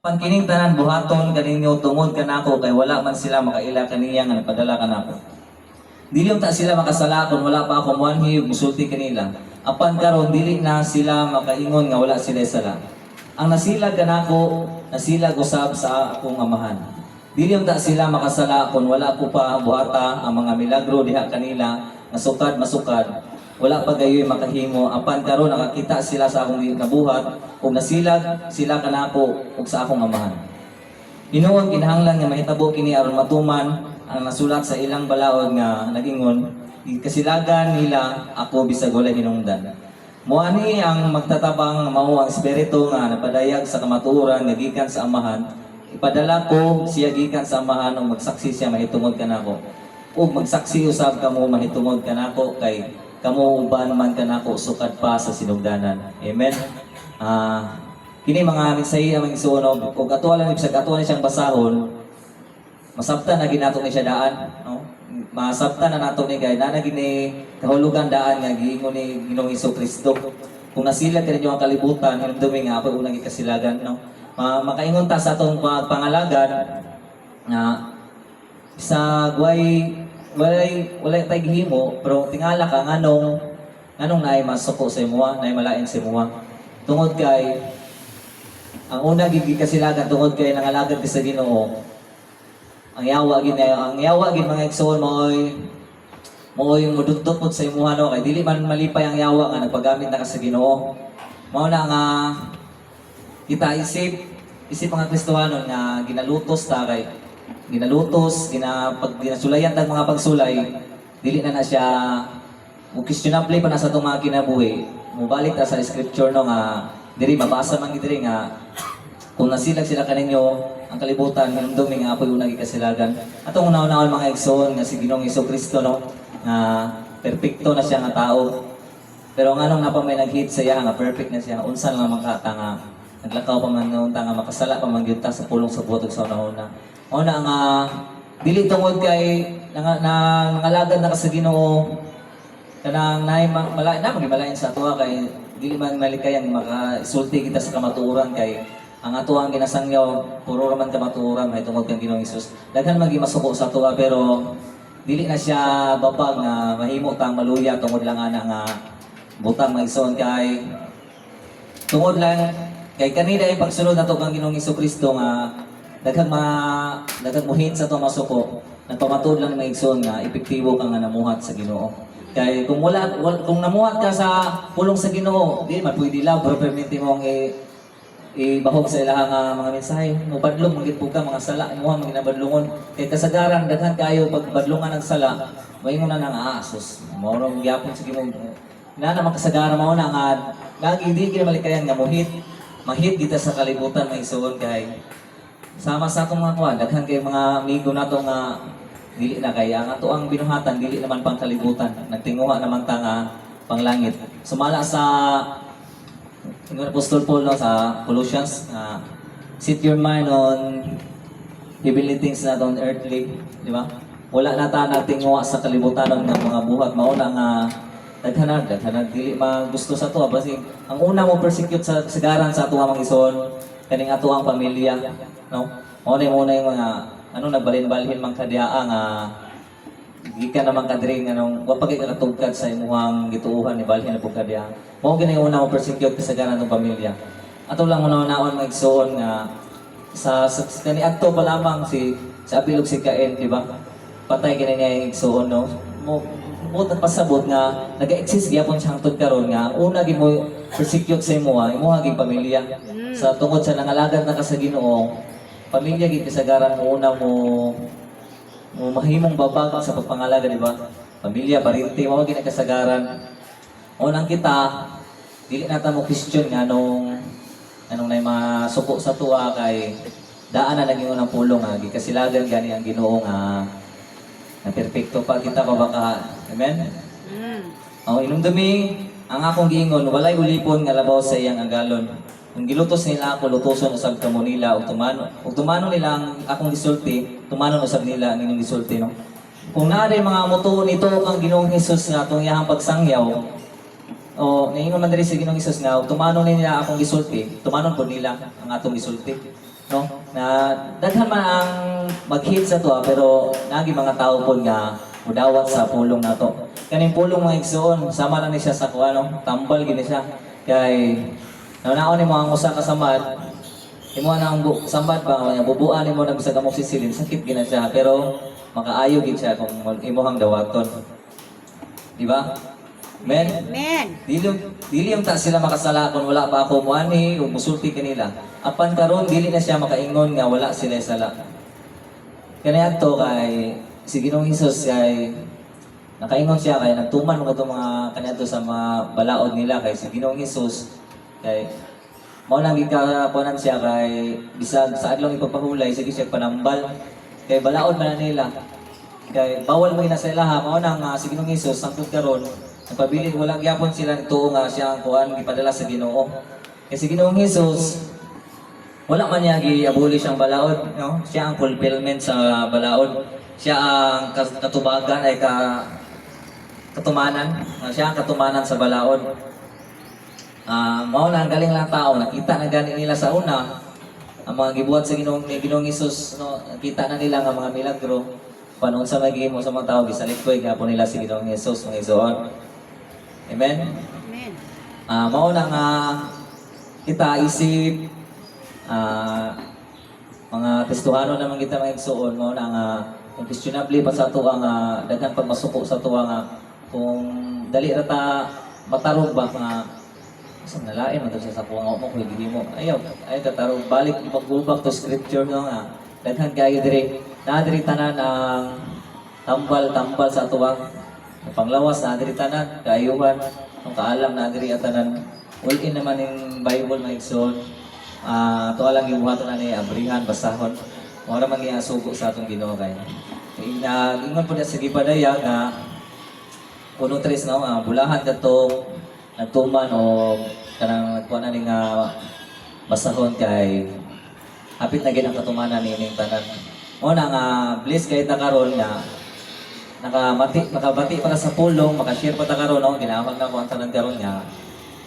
Pangkining tanan buhaton kaninyo tungod kanako kay wala man sila makaila kaniya nga nagpadala kanako. Dili ta sila makasala kung wala pa ako muanhi musulti kanila. Apan karon dili na sila makaingon nga wala sila sala. Ang nasilag kanako, nasilag usab sa akong amahan. Dili ta sila makasala kung wala ko pa buhata ang mga milagro diha kanila nga sukad masukad. Wala pa gayoy makahimo apan karon nakakita sila sa akong nabuhat ug nasilag sila kanako ug sa akong amahan. Hinuon kinahanglan nga mahitabo kini aron matuman ang nasulat sa ilang balaod nga nagingon, kasilagan nila ako bisag walay hinungdan. Moani ang magtatabang mao ang espiritu nga napadayag sa kamatuoran nga gikan sa amahan. Ipadala ko siya gikan sa amahan ug magsaksi siya mahitungod kanako. Ug magsaksi usab kamo mahitungod kanako kay kamo uban man kanako sukad pa sa sinugdanan. Amen. Kini mga mensahe among isuono ug atuala ni bisag atuala siyang basahon. Masabtan na ginato ni siya daan, no? Masabtan na nato ni kay na gini kahulugan daan nga giingon ni Ginoong Hesukristo. Kung nasilag kaninyo ang kalibutan, hinumdumi nga ako unang ikasilagan, no? Makaingon ta sa atong pangalagan nga sa walay tay gihimo pero tingala ka nganong naay masuko sa imuha, naay malain sa imuha. Tungod kay ang una gid kasilagan tungod kay nangalagad ka sa Ginoo. Ang yawa gid mga igsoon mo'y mududtot pod sa imuha no kay dili man malipay ang yawa nga nagpagamit na ka sa Ginoo. Mao na nga kita isip mga Kristohano nga ginalutos ta kay pag ginasulayan tag mga pagsulay, dili na siya questionable pa na sa itong mga kinabuhi. Mubalik ta sa scripture no nga, diri mabasa man diri nga, kung nasilag sila kaninyo, ang kalibutan, hinumdumi nga apoy unang ikasilagan. Atong una-unahon mga igsoon nga si Ginoong Hesukristo no, nga perfecto na siya nga tao. Pero nga nung napamay nag-hit sa iya nga perfect na siya, unsan lang makata nga, naglakaw pa man noon nga makasala pa man gyud ta sa pulong sa buot sa una-una. Una nga dili tungod kay nangalagad na ka sa Ginoo kanang malain na magimalain sa atuha kay dili man malikayan maka-isulti kita sa kamatuoran kay ang atuang ginasangyaw puro man kamatuoran may tungod kang Ginoong Hesus. Daghan magi masuko sa atuha pero dili na siya babag nga mahimo tang maluya tungod lang ana nga butang maigsoon kay tungod lang kay kanila ay pagsunod nato kang Ginoong Hesukristo nga daghang muhin sa to masuko nagpamatud lang maigsoon nga epektibo ka nga namuhat sa Ginoo. Kay kung namuhat ka sa pulong sa Ginoo, di man pwede lang pero perminti mo ang ibahog sa ilahang mga mensahe. No badlong magit po ka mga sala imo ang ginabadlungon. Kay kasagaran daghan kayo pag badlungan ng sala, mayon na nang asos. Mao nang gyapon sa Ginoo. Na naman kasagaran mao na nga lagi di kini malikayan nga mahit kita sa kalibutan maigsoon kay sama sa akong mga kuwan, daghan kay mga amigo nato nga dili na kay ang ato ang binuhatan dili naman pang kalibutan. Nagtinguha naman ta nga panglangit. Sumala sa Ingon Apostol Paul no, sa Colossians, set your mind on heavenly things not on earthly, di ba? Wala na ta nagtinguha sa kalibutan ng mga buhat mauna nga daghanan dili magusto sa to basi ang una mo persecute sa sagaran sa ato nga mag-ison kaning ato ang pamilya. No? Muna yung mga nagbalin-balhin mang kadyaa nga gikan naman kadring wapag ikatugkad sa imuhang gituuhan ni balhin na pagkadyaa. Mao gini una mo persecute sa ganan ng pamilya. Ato lang una-unaon maigsoon nga sa kani adto pa lamang sa abilog si Cain, di ba? Patay kini niya igsoon no. Mo pasabot nga naga-exist gyapon siya hangtod karon nga una gi mo persecute sa imuha gid pamilya. Sa tungod sa nangalagad na ka sa Ginoo, pamilya gid kasagaran mo una mo mahimong babag sa pagpangalaga, di ba? Pamilya parinti mo gid kasagaran. Unang kita dili nata mo question nga anong nay masuko sa tuwa kay daan na naging unang pulong nga gikasilagan gani ang Ginoo nga perpekto pa kita pa baka. Amen. Inumdumi ang akong giingon walay ulipon nga labaw sa iyang agalon. Kung gilutos nila ako, lutoson usab kamo nila ug tumano nila ang akong gisulti, tumanon usab nila ang inyong gisulti no. Kung naari mga mutuo nito kang Ginoong Hesus nga atong iyang pagsangyaw, o naingon man diri sa Ginoong Hesus nga tumanon nila akong gisulti, tumanon po nila ang atong gisulti. No, na daghan man ang mag-hit sa to pero nagi mga tao po nga mudawat sa pulong nato. Kaning pulong mga igsoon, sama na ni siya sa kuano, tambal gini siya. Kay naon ni mo ang usa ka samad, imo na ang samad ba nga bubuan nimo nag sa kamok sisilin, sakit gina siya pero makaayo gid siya kung imuhang dawaton. Di ba? Men? Amen. Dili yung ta sila makasala kung wala pa ako muani o musulti kanila. Apan karon dili na siya makaingon nga wala sila sala. Kaya to kay si Ginoong Hesus kay nakaingon siya kay nagtuman mo kadto mga kaniadto sa mga balaod nila kay si Ginoong Hesus kay mao lang gikapuanan siya kay bisag sa adlong ipapahulay sige siya panambal kay balaod man na nila. Kay bawal mo ina sa ilaha mao nang si Ginoong Hesus sangkot karon nagpabilin wala gyapon sila nituo nga siya ang kuan gipadala sa Ginoo. Kay si Ginoong Hesus wala man niya gi-abolish ang balaod, no? Siya ang fulfillment sa balaod. Siya ang katubagan ay katumanan. Siya ang katumanan sa balaod. Mao na ang galing lang tao, nakita na gani nila sa una ang mga gibuhat sa Ginoong Hesus, no? Nakita na nila ang mga milagro. Panon sa magihimo sa mga tao gisalit ko gyapon nila si Ginoong Hesus mga igsoon. Amen. Amen. Mao na nga kita isip mga testuhano naman kita mga igsoon mo na nga kung questionably pa sa tuwa nga daghang pagmasuko sa tuwa nga kung dali ra ta matarog ba nga isang nalain man siya sa tuwa nga mo kung hindi mo ayaw katarog balik mag-go to scripture no nga daghan kayo dire na diri tanan ang tambal sa tuwa panglawas na diri tanan kaayuhan kung kaalam na diri tanan all in naman yung Bible mga igsoon. Ito lang yung buhaton na ni abrihan, basahon. Mura man sugo sa atong Ginoo kay. Ingon po na sa gipadaya nga kuno tres na bulahan kadto nagtuman o kanang nagkuha na ni nga basahon kay hapit na gid ang katumanan ni ning tanan. Mo na nga bless kay ta karon nga makabati para sa pulong, makashare pa ta karon no, ginahon na ko ang tanan karon nga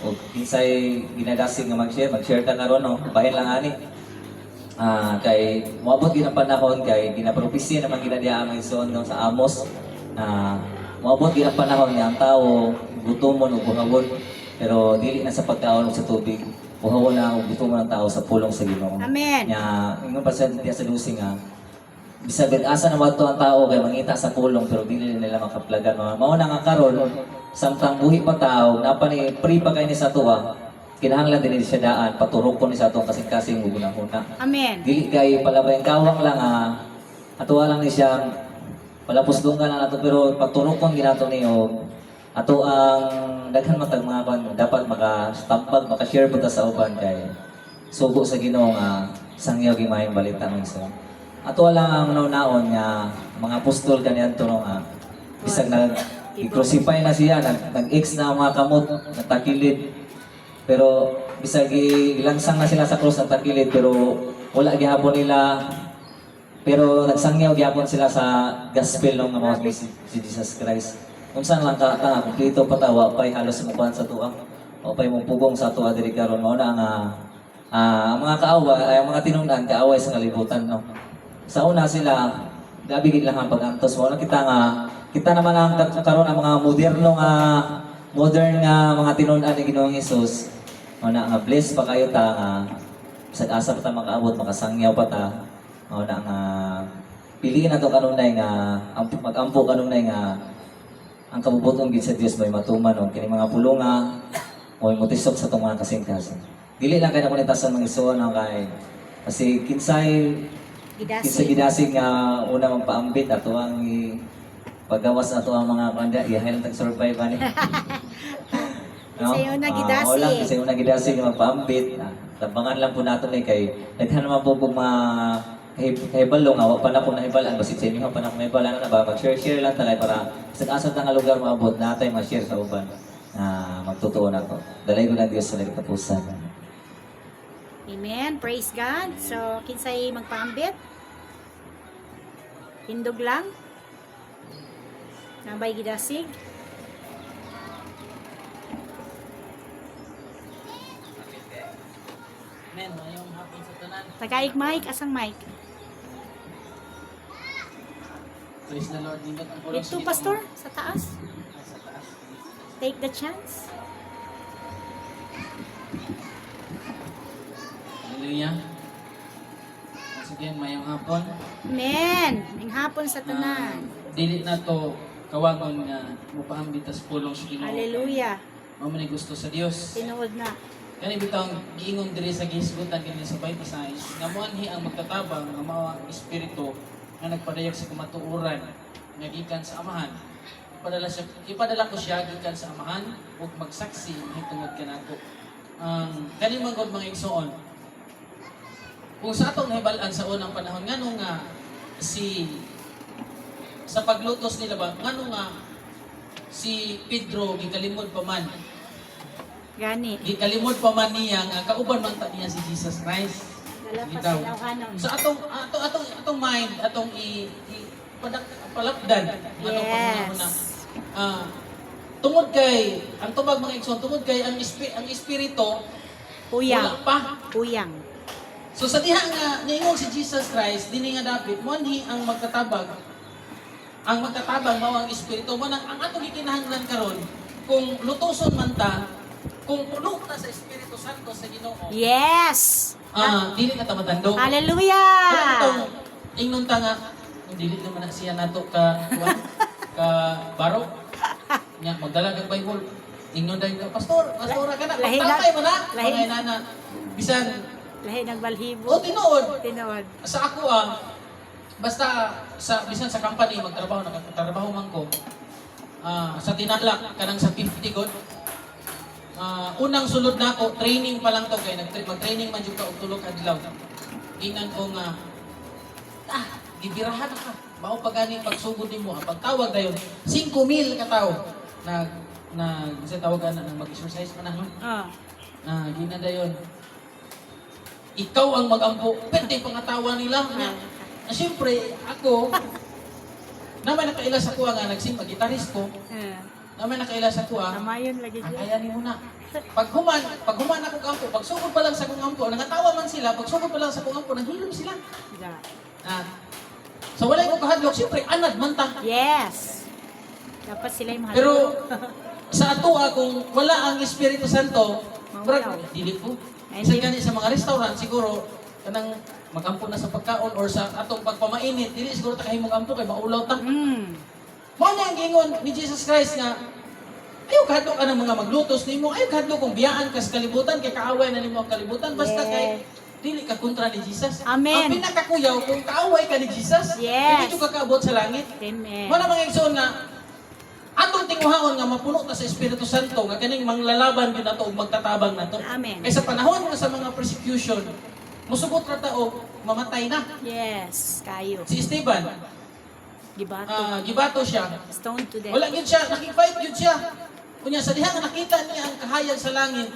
o kinsay ginagasig nga mag-share ta karon no bahin lang ani kay moabot gid ang panahon kay ginapropesya naman ginadiha ang ison no sa Amos moabot gid ang panahon nga ang tawo gutomon ug buhawon pero dili na sa pagkaon sa tubig buhawon na ug gutomon ang tao sa pulong sa Ginoo. Amen. Nya ingon pa sa Lucy nga bisag asa na mato ang tao kay mangita sa pulong pero dili nila makaplagan mao na nga karon samtang buhi pa tao napa ni free pa kay ni sa tuwa kinahanglan din siya daan paturok ko ni sa atong kasing-kasing guguna-una. Amen. Dili kay palabay kawang lang atuwa lang ni siya palapusdungan lang ato pero paturok kon ginato niyo ato ang daghan matag mga kan dapat maka-stampag maka-share pud sa uban kay sugo sa Ginoo nga sangyaw gimayong balita ng isa. Ato lang ang naon nga mga apostol kaniadto no nga bisag i-crucify na siya, nag-ex na ang mga kamot, nagtakilid. Pero bisag ilangsang na sila sa cross ng takilid pero wala gihapon nila pero nagsangyaw gihapon sila sa gospel ng mga si Jesus Christ. Kung saan lang kumplito patawa pay halos mukuan sa tuwa o pay mong pugong sa tuwa diri karon mao na nga ang mga kaaway ay ang mga tinungdan kaaway sa kalibutan no. Sa una sila gabi gid lang ang pagantos mo kita naman ang karon ang mga modern nga mga tinunan ni Ginoong Hesus. Mao na nga bless pa kayo ta nga sa asa pa ta makaabot makasangyaw pa ta. Mao na nga piliin nato kanunay nga magampo kanunay nga ang kabubuton gid sa Dios may matuman og kini mga pulonga o motisok sa tong mga kasing-kasing. Dili lang kay nakunitasan mga igsoon kay kasi kinsay gidasig nga una magpaambit ato ang paggawas na to ang mga kanda, iyahin lang tag-survive ani. No? Kasi yung nagidasig. Kasi yung nagidasig na magpaambit. Tabangan lang po nato ni kay daghan naman po mga kahibalong, awa pa na po na hibalaan. Basit sa inyo pa na po na hibalaan na ba? Mag-share lang tayo para sa asad nga lugar maabot natin ma-share sa uban na magtotoo na to. Dalay ko na Diyos sa nagtapusan. Amen. Praise God. So, kinsay magpaambit? Hindog lang. Nabay gidasig. Amen. Mayong hapon sa tanan. Tagaig mic, asang mic. Praise the Lord. Nindot ang pulong Ito, pastor, sa taas. Sa taas. Take the chance. Hallelujah. Once again, mayong hapon. Amen. Ang hapon sa tanan. Dili na to kawagon nga mupahambitas pulong sa Ginoo. Hallelujah. Mao man ni gusto sa Dios. Tinuod na. Kani bitaw giingon diri sa gisgutan kini sa Bible science nga moanhi ang magtatabang nga mao ang espiritu nga nagpadayag sa kamatuoran nga gikan sa Amahan. Ipadala ko siya gikan sa Amahan ug magsaksi hitungod kanako. Kani man gud mga igsoon. Kung sa atong nahibalan sa unang panahon nganong nga sa paglutos nila ba nganong nga si Pedro gikalimod pa man. Gani. Gikalimod pa man niya nga kauban man ta niya si Jesus Christ. Dala pa Bitaw. sila kanon. So atong mind atong palapdan atong pagmuna. Tungod kay ang tubag mga igsoon tungod kay ang espiritu Uyang. wala pa. Uyang. So sa diha nga niingon si Jesus Christ dinhi nga dapat monhi ang magkatabag. Ang magkatabang mao ang espiritu mo ang atong gikinahanglan karon kung lutuson man ta kung puno ta sa Espiritu Santo sa Ginoo. Yes. Dili ka ta matandog. Kaya Hallelujah. itong ingnon ta nga dili naman na siya nato ka baro. Nya magdala kag Bible. Ingnon dahil ka pastora ka na. Lahi na- Pagtapay mo na. lahi- Mga inana. Bisan Lahi nagbalhibo. o tinuod Tinuod. sa ako basta sa bisan sa company magtrabaho man ko. Sa tinalak kanang sa 50 god. Unang sulod na ako, training pa lang to kay mag-training man jud ka og tulo ka adlaw. Ingnan ko nga gibirahan ka. Mao pa gani pagsugod nimo, ang pagtawag dayon 5,000 ka tawo sa tawagan na mag-exercise man gina dayon. Ikaw ang mag-ampo, pwede pangatawa nila nya. Siyempre, ako naman nakaila sa kuha nga nagsimag-gitarist ko. Naman nakaila sa kuha. Namayon lagi dyan. Kaya ni muna. Pag human ako kampo, pag sugod pa lang sa kong ampo, nangatawa man sila, pag sugod pa lang sa kong ampo, nanghilom sila. So wala ko kahadlok, siyempre anad man ta. Yes. Dapat sila yung mahal. Pero sa atua kung wala ang Espiritu Santo, Mawala. dili ko. Ay, Sa hindi. gani sa mga restaurant siguro kanang magampo na sa pagkaon or sa atong pagpamainit, dili siguro ta kahimong ampo kay maulaw ta. Mo na ang gingon ni Jesus Christ nga ayaw kahadlok ka ng mga maglutos nimo, ayaw kahadlok kung biyaan ka sa kalibutan kay kaaway na nimo ang kalibutan basta Yes. kay dili ka kontra ni Jesus. Amen. Ang pinakakuyaw kung kaaway ka ni Jesus, Yes. hindi ka kaabot sa langit. Amen. Mo na mga igsoon nga atong tinguhaon nga mapuno ta sa Espiritu Santo nga kaning manglalaban gyud nato ug magtatabang nato. Amen. Kay sa panahon nga sa mga persecution, musubot ra ta og mamatay na. Yes. Kayo. Si Esteban, Gibato. gibato siya. Stone to death. Wala gyud siya, nakifight gyud siya. Kunya sa diha nga nakita niya ang kahayag sa langit,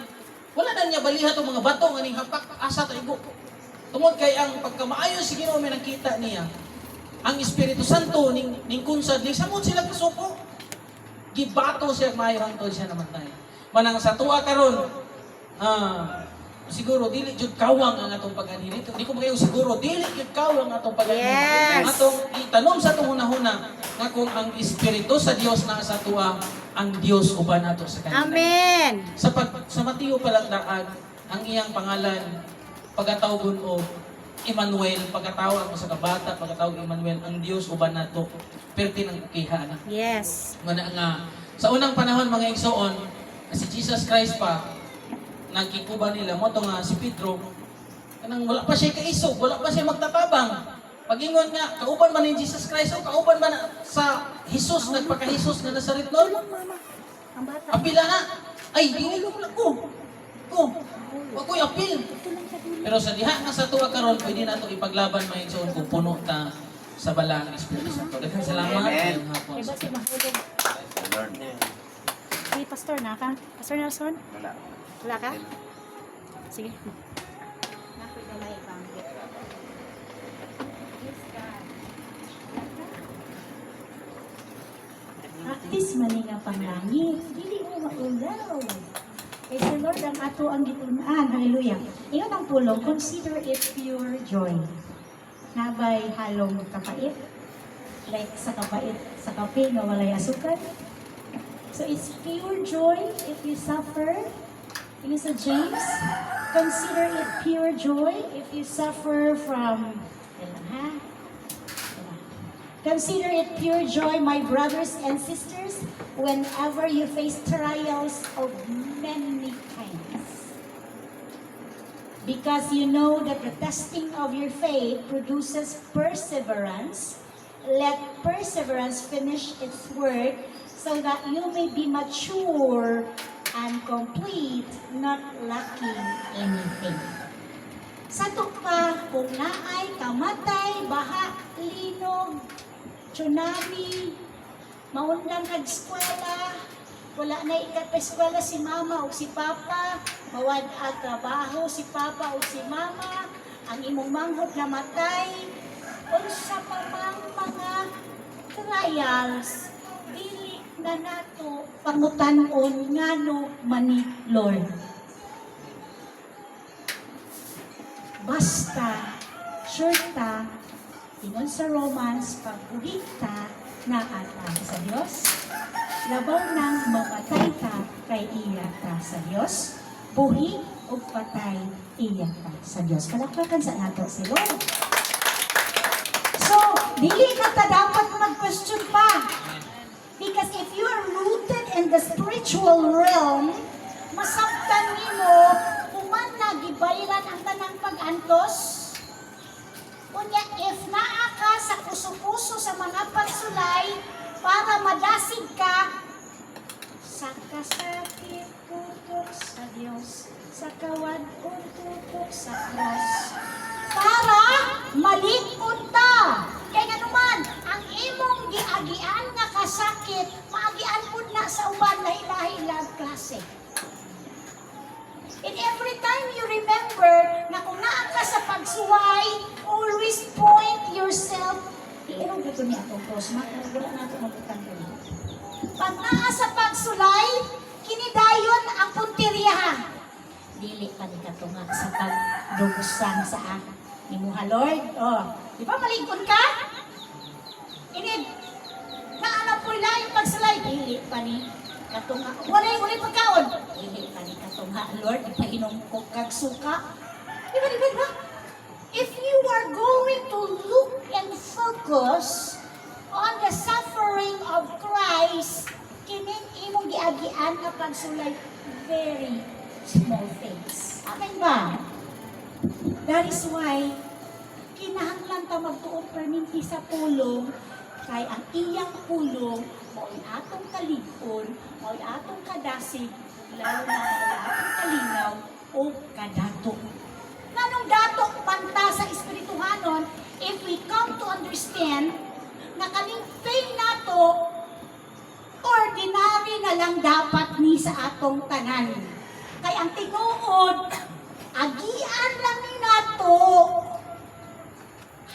wala na niya baliha tong mga bato nga ning hapak asa ta igo. Tungod kay ang pagkamaayo si Ginoo may nakita niya. Ang Espiritu Santo ning kunsad ning samot sila kasuko. Gibato siya maayo hangtod siya namatay. Manang sa tuwa karon, siguro dili jud kawang ang atong pag-anhi. Di ko magayo siguro dili jud kawang ang atong pag-anhi. Yes. Atong itanom sa atong hunahuna nga kung ang Espiritu sa Dios na sa tuwa, ang Dios uban nato sa kanila. Amen. Sa Mateo pa lang daan, ang iyang pangalan pagkatawgon o Emmanuel, pagkatawag mo sa kabata, pagkatawag Emmanuel, ang Dios uban nato. Perti ng ukihana. Yes. Mana nga sa unang panahon mga igsoon, si Jesus Christ pa nagkikuba nila mo to nga si Pedro kanang wala pa siya kaisog, wala pa siya magtatabang. Pag-ingon nga, kauban man ni Jesus Christ o kauban man sa Jesus, nagpaka-Jesus na Nazaret noon. Mama. Ang bata. Apila na. Ay, dinilong lang ko. Wag ko'y apil. Pero sa diha nga sa tuwa karon pwede na ito ipaglaban may igsoon kung puno ta sa balang Espiritu Santo. Daghang salamat. Ngayong hapon. Diba si mahulog? Si Pastor na ka? Pastor Nelson? Wala. Wala ka? Sige. Nakita na ibanggit. Yes, God. Practice man nga panglangit, dili mo maulaw. Kay si Lord ang ato ang gitunan. Hallelujah. Ingon ang pulong, consider it pure joy. Nabay halong kapait. Like sa kapait, sa kape na walay asukal. So it's pure joy if you suffer. It is a James. Consider it pure joy if you suffer from... Consider it pure joy, my brothers and sisters, whenever you face trials of many kinds. Because you know that the testing of your faith produces perseverance. Let perseverance finish its work so that you may be mature and complete, not lacking anything. Sa tukpa, kung naay, kamatay, baha, linog, tsunami, maunlang kag-eskwela, wala na ikat pa eskwela si mama o si papa, mawad at trabaho si papa o si mama, ang imong manghod na matay, o sa pamang mga trials, dili na nato pangutanon ngano mani Lord. Basta, sure ta, ingon sa Romans, pagbuhi ka na ata sa Diyos, labaw nang mamatay ka kay iya ka sa Diyos, buhi o patay iya ka sa Diyos. Palakpakan sa nato si Lord. So, dili ka ta dapat mag-question pa. Because if you are rooted in the spiritual realm, masabtan nimo kuman na gibayaran ang tanang pag-antos. Kunya, if naa ka sa kuso-kuso sa mga pagsulay para madasig ka, sa kasakit tutok sa Diyos, sa kawad tutok sa cross. Para malikod ta. Kaya nga naman, ang imong giagian nga kasakit, maagian po na sa uban lahi-lahi lang klase. And every time you remember na kung naa ka sa pagsuway, always point yourself. Iirong dito niya itong cross. Wala na ito magutang ko. Pag naa sa pagsulay, kinidayon ang punteriyahan. Dili pa ni katunga sa pagdugusan sa imuha, Lord. Oh, di ba malingkod ka? Inid, naanap po lang yung pagsulay. Dili pa ni katunga. Walay pagkaon. Dili pa ni katunga, Lord. Di pa inungkog kag suka. Di ba? If you are going to look and focus on the suffering of Christ, kining imong giagian na pagsulay, very small things. Amen ba? That is why, kinahanglan ta magtuon perminti sa pulong, kay ang iyang pulong, mo'y atong kaligpon, mo'y atong kadasig, lalo na mo'y atong kalinaw, o kadatok. Nanong datok panta sa espirituhanon, if we come to understand na kaning faith nato, ordinary na lang dapat ni sa atong tanan. Kay ang tinuod, agian lang ni nato,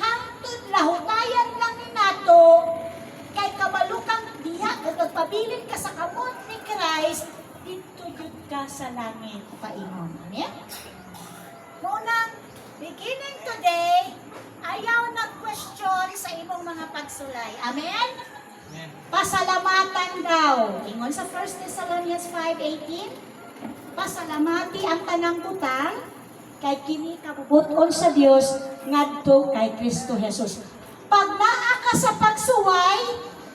hangtod lahutayan lang ni nato, kay kabalukang diha, kung pabilin ka sa kamot ni Christ, dito yun ka sa langit paingon. Amen? Muna, beginning today, ayaw nag-question sa imong mga pagsulay. Amen? Amen. Pasalamatan daw. Ingon sa 1 Thessalonians 5:18, pasalamati ang tanang butang kay kini kabubuton sa Dios ngadto kay Kristo Jesus. Pag naa ka sa pagsuway,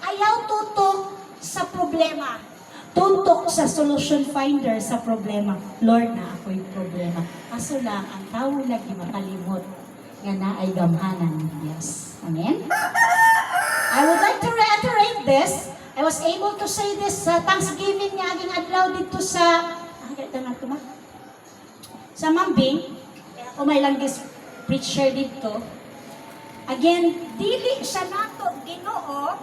ayaw tutok sa problema. Tutok sa solution finder sa problema. Lord, na ako'y problema. Kaso lang, ang tao lagi makalimot nga naay gamhanan ng Diyos. Amen? I would like to reiterate this. I was able to say this sa Thanksgiving niya aging adlaw dito sa sa Mambing. Umay lang this preacher dito. Again, dili siya nato Ginoo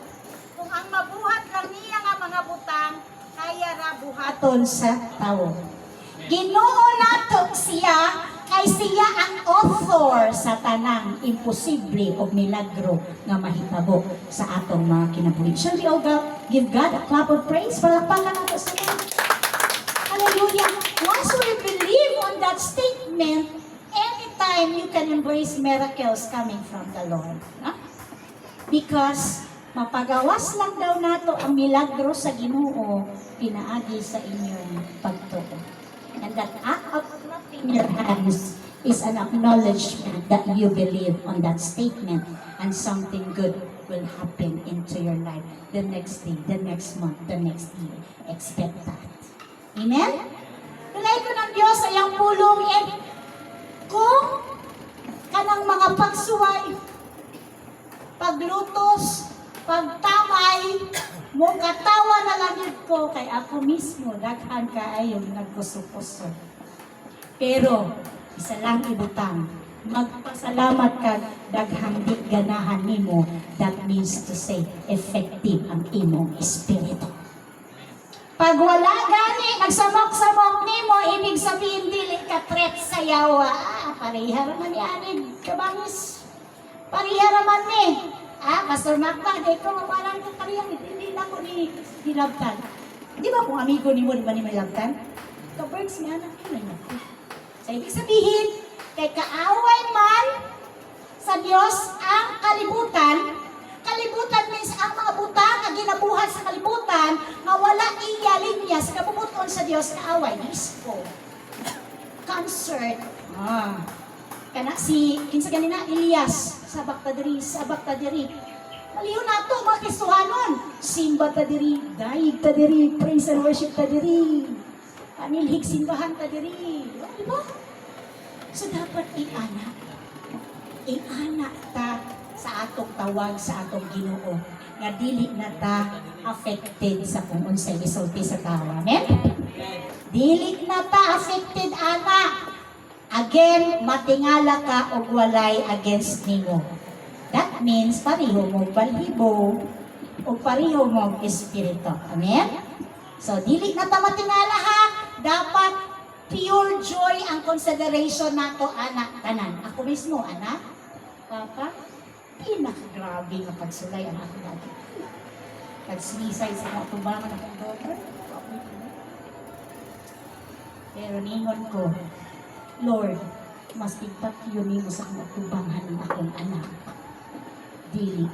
kung ang mabuhat lang niya nga mga butang kaya ra buhaton sa tawo. Ginoo nato siya kay siya ang author sa tanang imposible o milagro nga mahitabo sa atong mga kinabuhi. Shall we all give God a clap of praise? Palakpakan nato sa Lord. Hallelujah! once we believe on that statement, anytime you can embrace miracles coming from the Lord. No? Because mapagawas lang daw nato ang milagro sa Ginoo pinaagi sa inyong pagtuo. And that act of clapping your hands is an acknowledgement that you believe on that statement and something good will happen into your life the next day, the next month, the next year. Expect that. Amen? Tulay ko ng Diyos sa iyang pulong kung kanang mga pagsuway, paglutos, pagtamay, mo katawa na lang yun ko kay ako mismo, daghan kaayong nagkusupuso. Pero, isa lang ibutang, magpasalamat ka daghang di ganahan nimo, that means to say, effective ang imong espiritu. Pag wala gani, nagsamok-samok nimo, ibig sabihin dili ka threat sa yawa. Pareha raman ni Anig Kabangis. Pareha raman ni. Pastor Magda, di ko parang ko parehang hindi na ko ni Labtan. Di ba kung amigo ni mo, di ba ni may Labtan? Ka-birds ni anak ko na. So, ibig sabihin, kay kaaway man sa Diyos ang kalibutan, kalibutan means ang mga butang na ginabuhat sa kalibutan na wala iya linya sa kabubuton sa Diyos kaaway ni Isko. Concert. Kana si, kinsa ganina, Elias, sabak ta diri. Maliw na to, mga Kristohanon. Simba ta diri, daig ta diri, praise and worship ta diri. Anilhig simbahan ta diri. Di ba? So dapat i-ana ta sa atong tawag sa atong Ginoo nga dili na ta affected sa kung unsay gisulti sa tao. Amen? Dili na ta affected ana. Again, matingala ka og walay against nimo. That means pareho mo balhibo o pareho mo espiritu. Amen? So dili na ta matingala ha. Dapat pure joy ang consideration nato anak tanan. Ako mismo anak, papa, pinakagrabe nga pagsulay ang ako lagi. Pagsinisay sa mga tumbangan akong daughter. Pero ningon ko, Lord, mas ipatyo nimo sa mga tumbangan ng akong anak. Dili,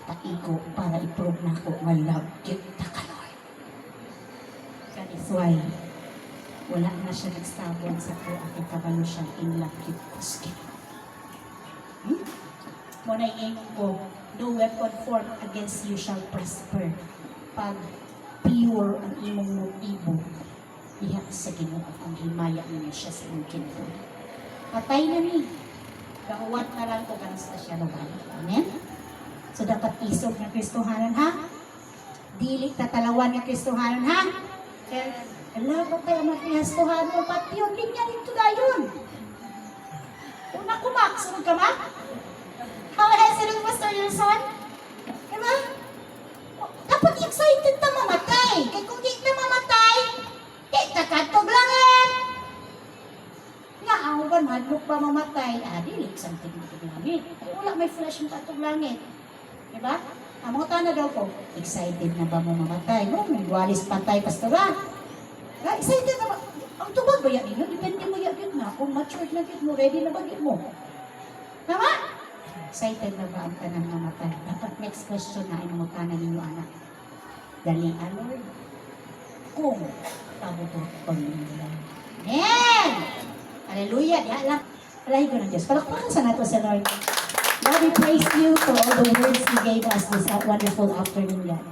taiko para i-prove na ako nga love kita ka, Lord. That is why, wala na siya nagsabon sa ko aking kabalo siyang in love kita. Muna yung ko, no weapon formed against you shall prosper. Pag pure ang imong motibo, diha sa Ginoo ang himaya ninyo siya sa imong kinabuhi. Patay na ni. Gawat na lang ko kanasta siya lugar. Amen? So dapat isog na Kristohanan ha? Dili tatalawan na Kristohanan ha? Kaya, alam ko tayo mga Kristohanan mo, pati yung linya dito dayon. Una kumak, sunod ka ma? Kaya sinong Pastor Wilson? Diba? Dapat excited na mamatay. Kaya kung di na mamatay, di kakatog langit. Nga, ako ba madlok ba mamatay? Dili, something katog langit. Wala may flesh ng katog langit. Diba? Amo na daw ko, excited na ba mo mamatay? No, may walis patay, pastora. Excited na ba? Ang tubag ba yan? Depende mo yan na. Kung matured na mo, ready na ba mo? Tama? Excited na ba ang tanang mamatay? Dapat next question na inumutanan ninyo, anak. Dali, Lord. Kung tabutoton ninyo. Amen! Hallelujah! Di alam. Alahin ko ng Diyos. Palakpakan sa nato sa Lord. God, we praise you for all the words you gave us this wonderful afternoon, God.